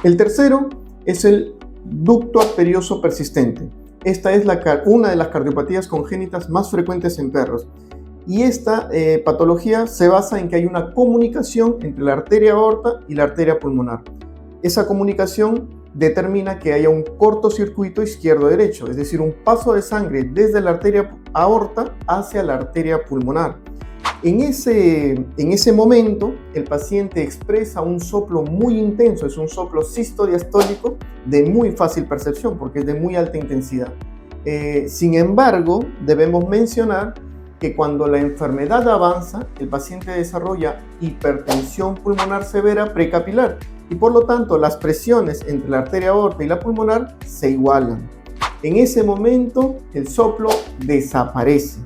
El tercero es el ducto arterioso persistente. Esta es una de las cardiopatías congénitas más frecuentes en perros. Y esta patología se basa en que hay una comunicación entre la arteria aorta y la arteria pulmonar. Esa comunicación determina que haya un cortocircuito izquierdo-derecho, es decir, un paso de sangre desde la arteria aorta hacia la arteria pulmonar. En ese momento, el paciente expresa un soplo muy intenso, es un soplo sistodiastólico de muy fácil percepción porque es de muy alta intensidad. Sin embargo, debemos mencionar que cuando la enfermedad avanza, el paciente desarrolla hipertensión pulmonar severa precapilar y por lo tanto las presiones entre la arteria aorta y la pulmonar se igualan. En ese momento, el soplo desaparece.